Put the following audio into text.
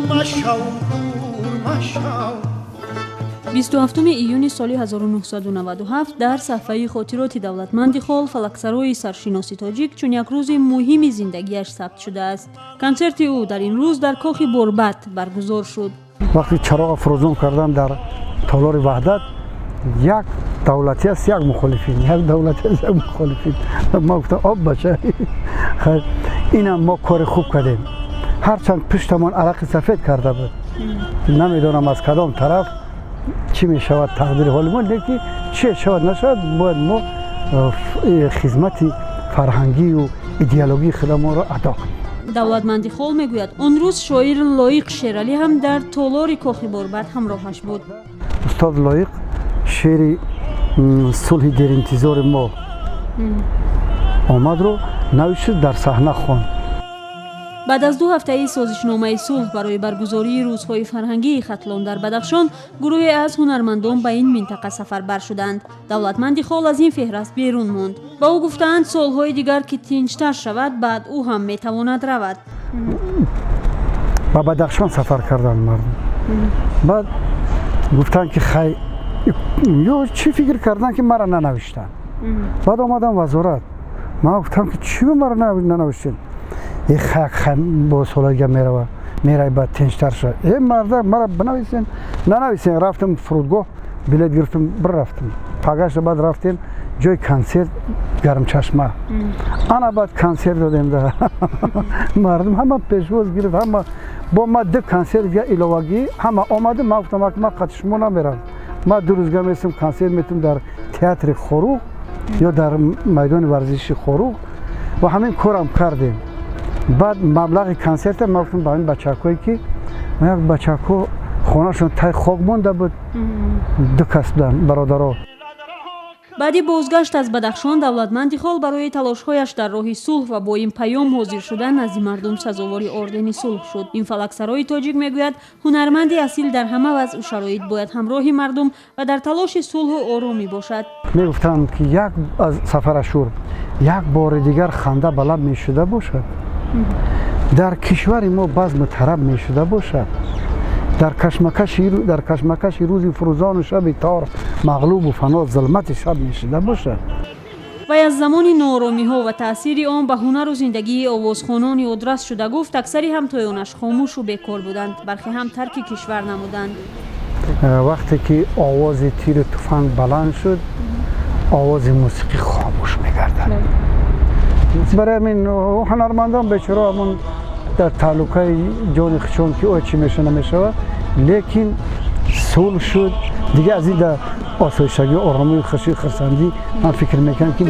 مشو دور مشو 27 ایون سال 1997 در صفحه خاطرات دولتمند خال فلکسرای سرشناس تاجیک چون یک روز مهم زندگیش ثبت شده است. کنسرت او در این روز در کاخ بربط برگزار شد. وقتی چراغ فروزان کردم در تالار وحدت، یک دولتی است یک مخالفین، یک دولتی است یک مخالفین. ما گفتم آب بچه خیر اینم ما کار خوب کردیم. هرچند پشتمان عرق سفید کرده بود، نمیدونم از کدام طرف چی می شود تقدیر حال ما، لیکن چی شود نشود باید ما خدمت فرهنگی و ایدئولوژی خودمان را ادا کنیم. دولتمند خال میگوید آن روز شاعر لایق شیرالی هم در تالار کاخ بربط همراهش بود. استاد لایق شعر صلح در انتظار ما آمد رو نوشت در صحنه خواند. بعد از 2 هفته سازشنامه صلح برای برگزاری روزهای فرهنگی ختلان در بدخشان، گروهی از هنرمندان به این منطقه سفربر شدند. دولتمند خال از این فهرست بیرون ماند. با او گفتند سالهای دیگر که تنجتر شود بعد او هم میتواند رود. با بدخشان سفر کردن مردم. بعد گفتند که خیلی یا چی فکر کردن که مرا ننوشتن. بعد آمدم وزارت، ما گفتم که چی مرا ننوشتن. یک خیلی با سالگی میره بعد تنجتر شد. این مردم مرا بنویسین ننویسین. رفتم فرودگاه بلیط گرفتم رفتم. پگاش بعد رفتیم جای کنسرت گرم چشمه. انا بعد کنسرت دادیم ده. مردم همه پیشواز گرفت، همه با ما 2 کنسرت دیگه علاوگی همه آمده. ما گفتم که ما قد شما نمیرم. ما 2 روزگاه میرسیم کنسرت میتونم در تئاتر خروق یا در میدان ورزشی خروق و همین کارم کردیم. بعد مبلغ کنسرت ما گفتم با این بچه‌هایی که ما یک بچه‌ها خونه‌شون تای خواب مونده بود 2 کس بودن برادرها. بعدی بازگشت از بدخشان دولتمند خال برای تلاش‌هایش در راه صلح و با این پیام حاضر شدن نزد مردم سزاوار اردن صلح شد. این فلکسرای تاجیک میگوید هنرمند اصیل در همه وضع و شرایط باید همراه مردم و در تلاش صلح و آرامی باشد. میگفتم که یک از سفر شور یک بار دیگر خنده بلند میشده باشد. در کشور ما بزم طرب میشده باشد. در کشمکش روز فروزان و شب تار مغلوب و فنا ظلمت شب میشده باشد. و از زمان نارامی ها و تأثیر آن به هنر و زندگی آوازخوانان ادرس شده گفت اکثری همتایانش خاموش و بیکار بودند، برخی هم ترک کشور نمودند. وقتی که آواز تیر تفنگ بلند شد آواز موسیقی خاموش میگردد. برای همین هنرمندان بیچاره همون در تعلقه جان خشون که او چی میشه نمیشه، لیکن صلح شد دیگه. از این در آسایشگی آرامی خرسندی من فکر میکنم که